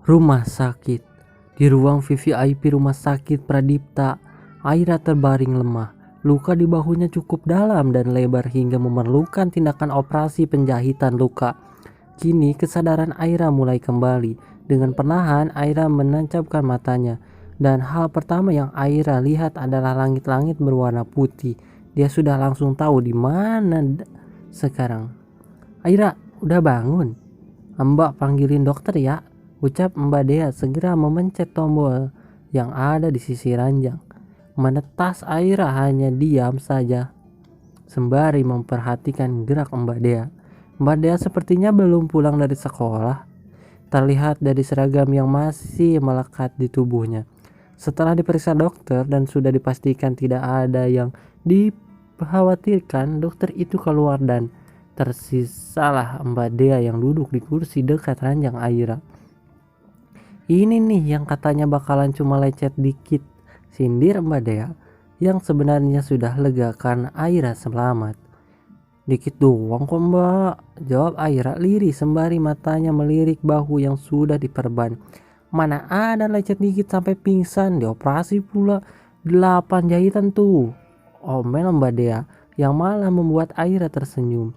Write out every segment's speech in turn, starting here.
Rumah sakit. Di ruang VVIP rumah sakit Pradipta, Aira terbaring lemah. Luka di bahunya cukup dalam dan lebar hingga memerlukan tindakan operasi penjahitan luka. Kini kesadaran Aira mulai kembali. Dengan perlahan Aira menancapkan matanya. Dan hal pertama yang Aira lihat adalah langit-langit berwarna putih. Dia sudah langsung tahu di mana sekarang. Aira, udah bangun? Mbak panggilin dokter ya, ucap Mbak Dea segera memencet tombol yang ada di sisi ranjang. Menetas Aira hanya diam saja sembari memperhatikan gerak Mbak Dea. Mbak Dea sepertinya belum pulang dari sekolah. Terlihat dari seragam yang masih melekat di tubuhnya. Setelah diperiksa dokter dan sudah dipastikan tidak ada yang dikhawatirkan, dokter itu keluar dan tersisalah Mbak Dea yang duduk di kursi dekat ranjang Aira. Ini nih yang katanya bakalan cuma lecet dikit, sindir Mbak Dea yang sebenarnya sudah lega karena Aira selamat. Dikit doang kok Mbak, jawab Aira lirih sembari matanya melirik bahu yang sudah diperban. Mana ada lecet dikit sampai pingsan, dioperasi pula 8 jahitan tuh, omel Mbak Dea yang malah membuat Aira tersenyum.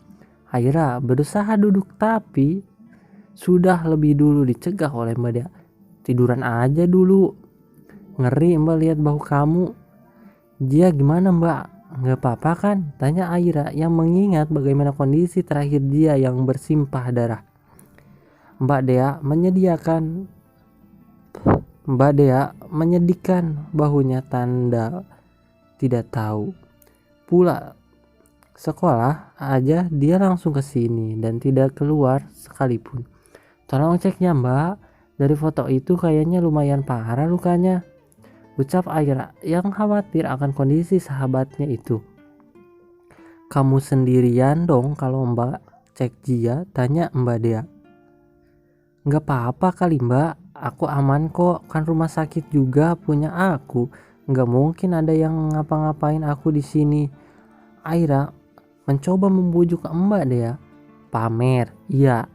Aira berusaha duduk tapi sudah lebih dulu dicegah oleh Mbak Dea. Tiduran aja dulu. Ngeri Mbak lihat bahu kamu. Dia gimana Mbak? Nggak apa-apa kan? Tanya Aira yang mengingat bagaimana kondisi terakhir dia yang bersimpah darah. Mbak Dea menyedihkan bahunya tanda tidak tahu. Pula sekolah aja dia langsung ke sini dan tidak keluar sekalipun. Tolong ceknya Mbak, dari foto itu kayaknya lumayan parah lukanya, ucap Aira yang khawatir akan kondisi sahabatnya itu. Kamu sendirian dong kalau Mbak cek dia, tanya Mbak Dea. Nggak apa-apa kali Mbak, aku aman kok, kan rumah sakit juga punya aku. Nggak mungkin ada yang ngapa-ngapain aku di sini. Aira mencoba membujuk Mbak Dea. Pamer, iya.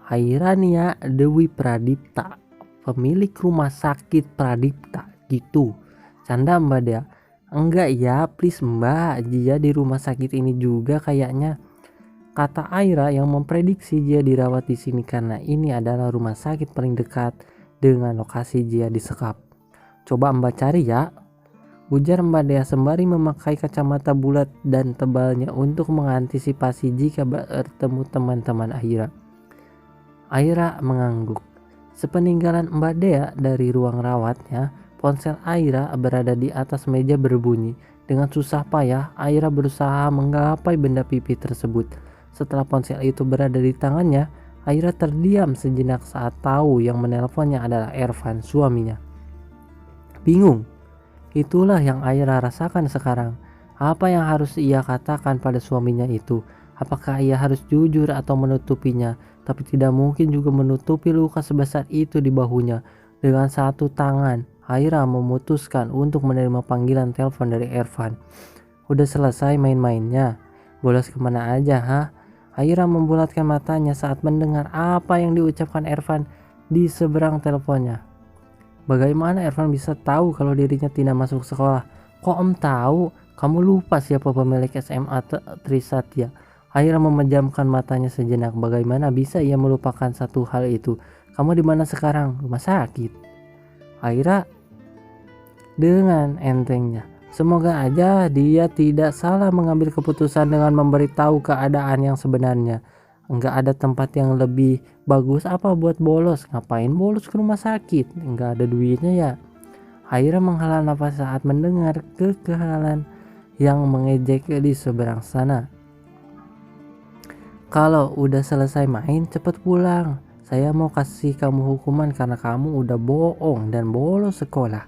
Aira nih ya, Dewi Pradipta, pemilik rumah sakit Pradipta gitu, canda Mbak Dea. Enggak ya, please Mbak, dia di rumah sakit ini juga kayaknya, kata Aira yang memprediksi dia dirawat di sini karena ini adalah rumah sakit paling dekat dengan lokasi dia disekap. Coba Mbak cari ya, ujar Mbak Dea sembari memakai kacamata bulat dan tebalnya untuk mengantisipasi jika bertemu teman-teman Aira. Aira mengangguk. Sepeninggalan Mbak Dea dari ruang rawatnya, ponsel Aira berada di atas meja berbunyi. Dengan susah payah, Aira berusaha menggapai benda pipi tersebut. Setelah ponsel itu berada di tangannya, Aira terdiam sejenak saat tahu yang menelponnya adalah Ervan, suaminya. Bingung. Itulah yang Aira rasakan sekarang. Apa yang harus ia katakan pada suaminya itu? Apakah ia harus jujur atau menutupinya? Tapi tidak mungkin juga menutupi luka sebesar itu di bahunya. Dengan satu tangan, Aira memutuskan untuk menerima panggilan telepon dari Ervan. Udah selesai main-mainnya? Bolos kemana aja, ha? Aira membulatkan matanya saat mendengar apa yang diucapkan Ervan di seberang teleponnya. Bagaimana Ervan bisa tahu kalau dirinya tidak masuk sekolah? Kok Om tahu? Kamu lupa siapa pemilik SMA Trisatya? Aira memejamkan matanya sejenak. Bagaimana bisa ia melupakan satu hal itu? Kamu di mana sekarang? Rumah sakit. Aira dengan entengnya. Semoga aja dia tidak salah mengambil keputusan dengan memberitahu keadaan yang sebenarnya. Enggak ada tempat yang lebih bagus apa buat bolos? Ngapain bolos ke rumah sakit? Enggak ada duitnya ya. Aira menghela nafas saat mendengar kekhalan yang mengejek di seberang sana. Kalau udah selesai main cepet pulang. Saya mau kasih kamu hukuman karena kamu udah bohong dan bolos sekolah.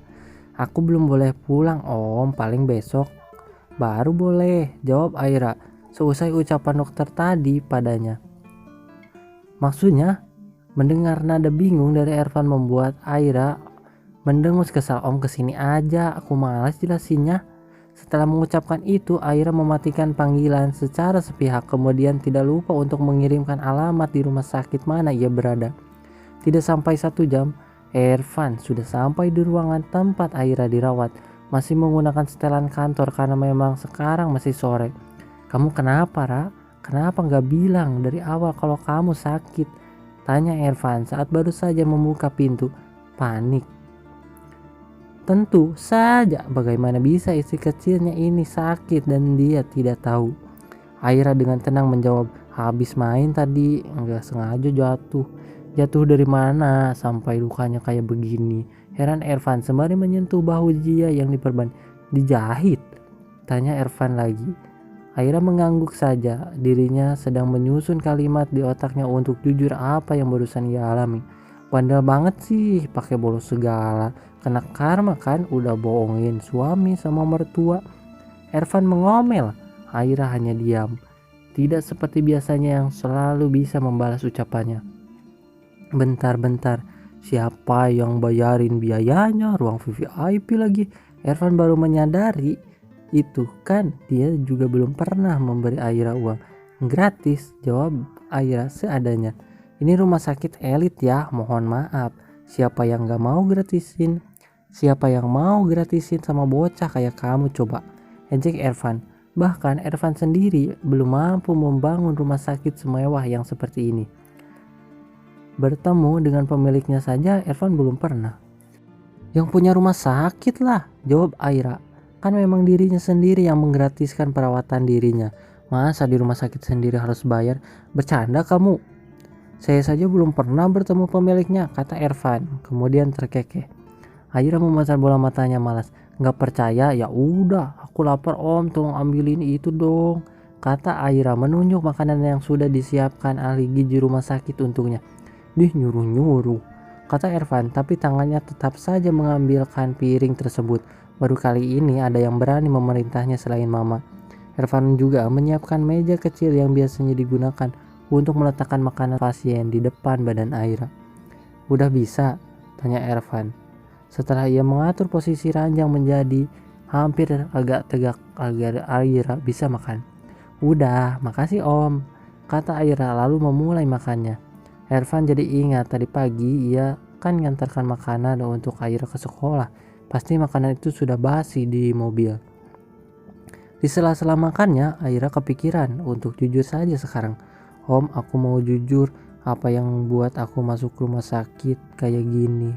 Aku belum boleh pulang Om, paling besok baru boleh, jawab Aira seusai ucapan dokter tadi padanya. Maksudnya? Mendengar nada bingung dari Ervan membuat Aira mendengus kesal. Om kesini aja, aku malas jelasinnya. Setelah mengucapkan itu, Aira mematikan panggilan secara sepihak, kemudian tidak lupa untuk mengirimkan alamat di rumah sakit mana ia berada. Tidak sampai 1 jam, Ervan sudah sampai di ruangan tempat Aira dirawat. Masih menggunakan setelan kantor karena memang sekarang masih sore. "Kamu kenapa, Ra? Kenapa nggak bilang dari awal kalau kamu sakit?" tanya Ervan saat baru saja membuka pintu. Panik. Tentu saja, bagaimana bisa istri kecilnya ini sakit dan dia tidak tahu. Aira dengan tenang menjawab, "Habis main tadi, nggak sengaja jatuh." "Jatuh dari mana sampai lukanya kayak begini?" heran Ervan sembari menyentuh bahu Jia yang diperban. "Dijahit?" tanya Ervan lagi. Aira mengangguk saja, dirinya sedang menyusun kalimat di otaknya untuk jujur apa yang barusan ia alami. "Bandel banget sih, pakai bolos segala. Kena karma kan, udah bohongin suami sama mertua." Ervan mengomel. Aira hanya diam. Tidak seperti biasanya yang selalu bisa membalas ucapannya. "Bentar-bentar, siapa yang bayarin biayanya? Ruang VIP lagi." Ervan baru menyadari itu kan dia juga belum pernah memberi Aira uang. "Gratis," jawab Aira seadanya. "Ini rumah sakit elit ya, mohon maaf. Siapa yang gak mau gratisin? Siapa yang mau gratisin sama bocah kayak kamu coba?" ejek Ervan. Bahkan Ervan sendiri belum mampu membangun rumah sakit semewah yang seperti ini. Bertemu dengan pemiliknya saja Ervan belum pernah. "Yang punya rumah sakit lah," jawab Aira. "Kan memang dirinya sendiri yang menggratiskan perawatan dirinya. Masa di rumah sakit sendiri harus bayar? Bercanda kamu." "Saya saja belum pernah bertemu pemiliknya," kata Ervan, kemudian terkekeh. Aira memutar bola matanya malas. "Nggak percaya? Ya udah, aku lapar om, tolong ambilin itu dong," kata Aira menunjuk makanan yang sudah disiapkan ahli gizi rumah sakit untuknya. "Dih, nyuruh-nyuruh," kata Ervan, tapi tangannya tetap saja mengambilkan piring tersebut. Baru kali ini ada yang berani memerintahnya selain Mama. Ervan juga menyiapkan meja kecil yang biasanya digunakan untuk meletakkan makanan pasien di depan badan Aira. "Udah bisa?" tanya Ervan. Setelah ia mengatur posisi ranjang menjadi hampir agak tegak agar Aira bisa makan. "Udah, makasih om," kata Aira lalu memulai makannya. Ervan jadi ingat tadi pagi ia kan ngantarkan makanan untuk Aira ke sekolah. Pasti makanan itu sudah basi di mobil. Di sela-sela makannya, Aira kepikiran untuk jujur saja sekarang. "Om, aku mau jujur, apa yang buat aku masuk rumah sakit kayak gini?"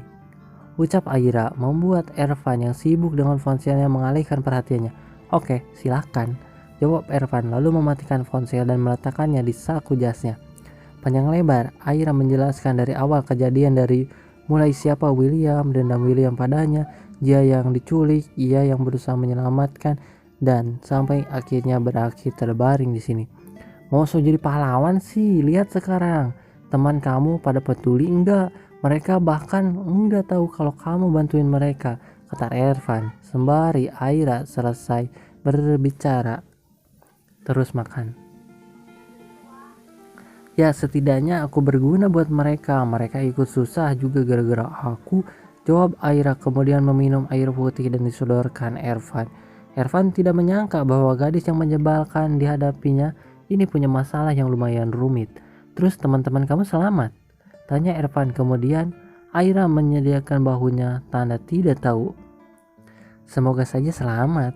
ucap Aira membuat Ervan yang sibuk dengan ponselnya mengalihkan perhatiannya. "Oke, silakan," jawab Ervan lalu mematikan ponsel dan meletakkannya di saku jasnya. Panjang lebar Aira menjelaskan dari awal kejadian, dari mulai siapa William, dendam William padanya, dia yang diculik, ia yang berusaha menyelamatkan, dan sampai akhirnya berakhir terbaring di sini. "Mau so jadi pahlawan sih, lihat sekarang. Teman kamu pada peduli enggak? Mereka bahkan enggak tahu kalau kamu bantuin mereka," kata Ervan sembari Aira selesai berbicara terus makan. "Ya setidaknya aku berguna buat mereka. Mereka ikut susah juga gara-gara aku," jawab Aira kemudian meminum air putih dan disodorkan Ervan. Ervan tidak menyangka bahwa gadis yang menyebalkan dihadapinya ini punya masalah yang lumayan rumit. "Terus teman-teman kamu selamat?" tanya Ervan kemudian. Aira menyediakan bahunya tanda tidak tahu. "Semoga saja selamat."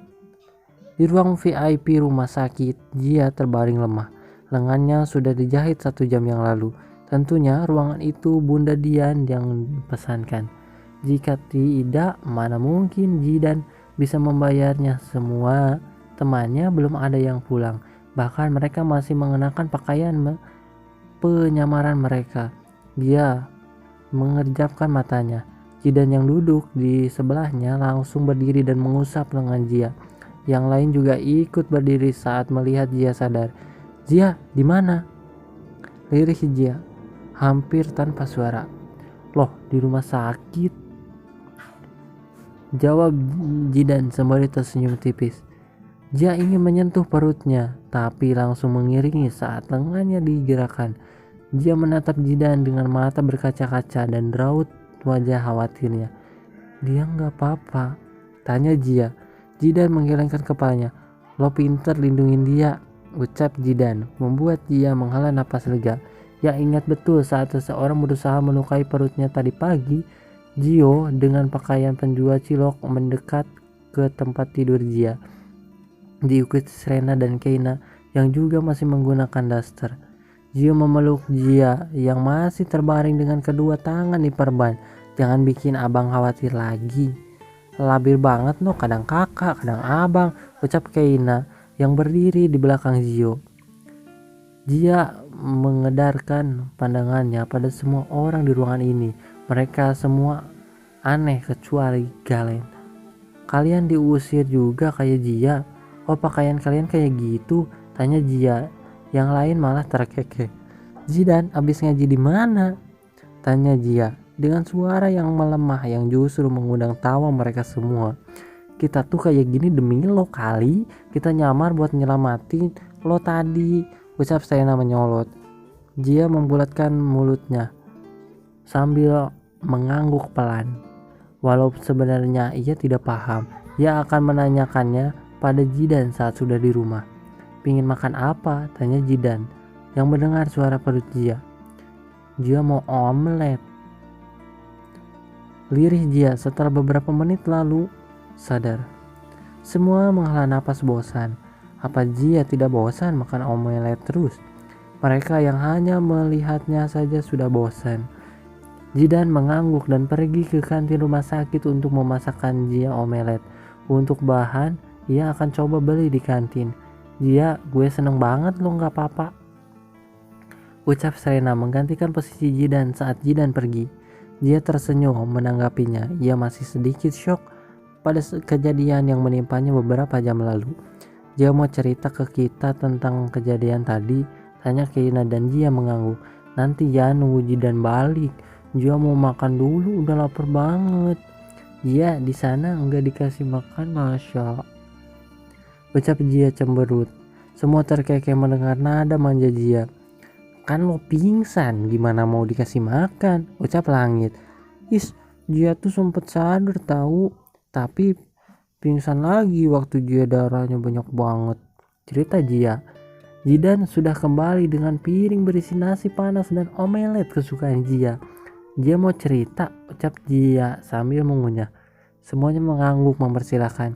Di ruang VIP rumah sakit, Jia terbaring lemah. Lengannya sudah dijahit 1 jam yang lalu. Tentunya ruangan itu Bunda Dian yang pesankan. Jika tidak, mana mungkin Jidan bisa membayarnya. Semua temannya belum ada yang pulang. Bahkan mereka masih mengenakan pakaian penyamaran mereka. Dia mengerjapkan matanya. Jidan yang duduk di sebelahnya langsung berdiri dan mengusap lengan Jia. Yang lain juga ikut berdiri saat melihat Jia sadar. "Jia, di mana?" lirih Jia hampir tanpa suara. "Loh, di rumah sakit," jawab Jidan sembari tersenyum tipis. Jia ingin menyentuh perutnya, tapi langsung mengiringi saat lengannya digerakkan. Jia menatap Jidan dengan mata berkaca-kaca dan raut wajah khawatirnya. "Dia nggak apa-apa?" tanya Jia. Jidan menggelengkan kepalanya. "Lo pinter lindungin dia," ucap Jidan, membuat Jia menghela napas lega. Ya, ingat betul saat seseorang berusaha melukai perutnya tadi pagi, Gio dengan pakaian penjual cilok mendekat ke tempat tidur Jia. Diikuti Serena dan Keina yang juga masih menggunakan daster. Gio memeluk Jia yang masih terbaring dengan kedua tangan diperban. Jangan bikin abang khawatir lagi. Labil banget no, kadang kakak, kadang abang, ucap Keina yang berdiri di belakang Gio. Dia mengedarkan pandangannya pada semua orang di ruangan ini. Mereka semua aneh kecuali Galen. Kalian diusir juga kayak Jia? Oh, pakaian kalian kayak gitu? Tanya Jia. Yang lain malah terkekeh. Zidan abis ngaji di mana? Tanya Jia dengan suara yang melemah yang justru mengundang tawa mereka semua. Kita tuh kayak gini demi lo kali. Kita nyamar buat nyelamatin lo tadi, ucap Serena menyolot. Jia membulatkan mulutnya sambil mengangguk pelan. Walau sebenarnya ia tidak paham, ia akan menanyakannya pada Jidan saat sudah di rumah. Pingin makan apa? Tanya Jidan yang mendengar suara perut Jia. Jia mau omelet. Lirih Jia setelah beberapa menit lalu sadar. Semua menghela napas bosan. Apa Jia tidak bosan makan omelet terus? Mereka yang hanya melihatnya saja sudah bosan. Jidan mengangguk dan pergi ke kantin rumah sakit untuk memasakkan Jia omelet. Untuk bahan, ia akan coba beli di kantin. Jia, gue seneng banget lo gak apa-apa, ucap Serena menggantikan posisi Jidan saat Jidan pergi. Jia tersenyum menanggapinya. Ia masih sedikit shock pada kejadian yang menimpanya beberapa jam lalu. Jia mau cerita ke kita tentang kejadian tadi, tanya Keina dan Jia mengangguk. Nanti ya nunggu Jidan balik. Jia mau makan dulu, udah lapar banget. Jia di sana enggak dikasih makan, masya, ucap Jia cemberut. Semua terkekeh mendengar nada manja Jia. Kan lo pingsan, gimana mau dikasih makan, ucap Langit. Jia tuh sempet sadar tahu, tapi pingsan lagi waktu Jia darahnya banyak banget, cerita Jia. Jidan sudah kembali dengan piring berisi nasi panas dan omelet kesukaan Jia. Jia mau cerita, ucap Jia sambil mengunyah. Semuanya mengangguk mempersilahkan.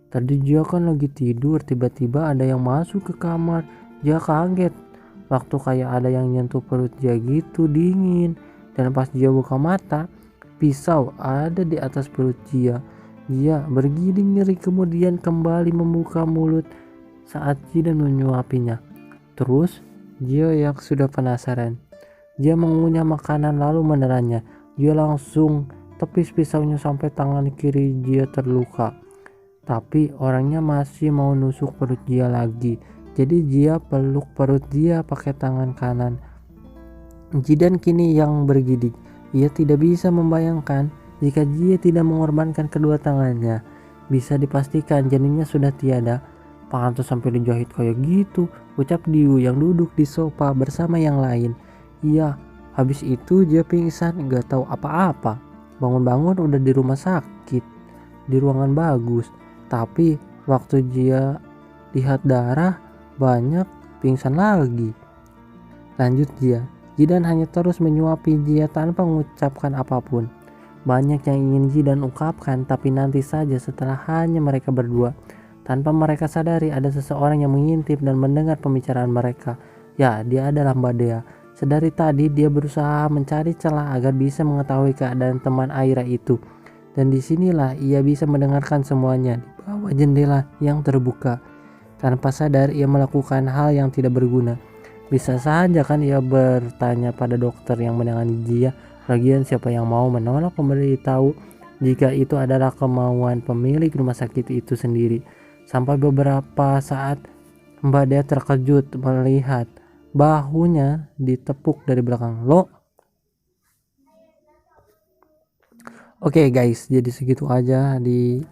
Tadi Jia kan lagi tidur, tiba-tiba ada yang masuk ke kamar. Jia kaget waktu kayak ada yang nyentuh perut Jia gitu, dingin. Dan pas Jia buka mata, pisau ada di atas perut Jia. Jia bergiling nyeri kemudian kembali membuka mulut saat Jidan menyuapinya. Terus Jia yang sudah penasaran, Jia mengunyah makanan lalu menelannya. Jia langsung tepis pisaunya sampai tangan kiri Jia terluka. Tapi orangnya masih mau nusuk perut Jia lagi. Jadi Jia peluk perut Jia pakai tangan kanan. Jidan kini yang bergidik. Ia tidak bisa membayangkan jika Jia tidak mengorbankan kedua tangannya. Bisa dipastikan janinnya sudah tiada. Pantas sampai dijahit kayak gitu, ucap Diu yang duduk di sofa bersama yang lain. Iya, habis itu Jia pingsan, gak tahu apa-apa. Bangun-bangun udah di rumah sakit, di ruangan bagus. Tapi waktu Jia lihat darah banyak, pingsan lagi. Lanjut Jia. Jidan hanya terus menyuapi Jia tanpa mengucapkan apapun. Banyak yang ingin Jidan ungkapkan, tapi nanti saja setelah hanya mereka berdua. Tanpa mereka sadari ada seseorang yang mengintip dan mendengar pembicaraan mereka. Ya, dia adalah Mbak Dea. Sedari tadi dia berusaha mencari celah agar bisa mengetahui keadaan teman Aira itu. Dan disinilah ia bisa mendengarkan semuanya di bawah jendela yang terbuka. Tanpa sadar ia melakukan hal yang tidak berguna. Bisa saja kan ia bertanya pada dokter yang menangani dia. Lagian siapa yang mau menolak memberitahu jika itu adalah kemauan pemilik rumah sakit itu sendiri. Sampai beberapa saat Mbak Dea terkejut melihat bahunya ditepuk dari belakang. Lo? Oke guys, jadi segitu aja di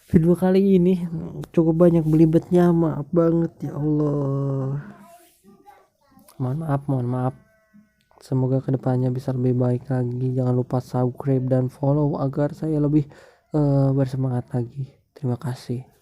video kali ini. Cukup banyak belibetnya, maaf banget ya Allah. Mohon maaf. Semoga kedepannya bisa lebih baik lagi. Jangan lupa subscribe dan follow agar saya lebih bersemangat lagi. Terima kasih.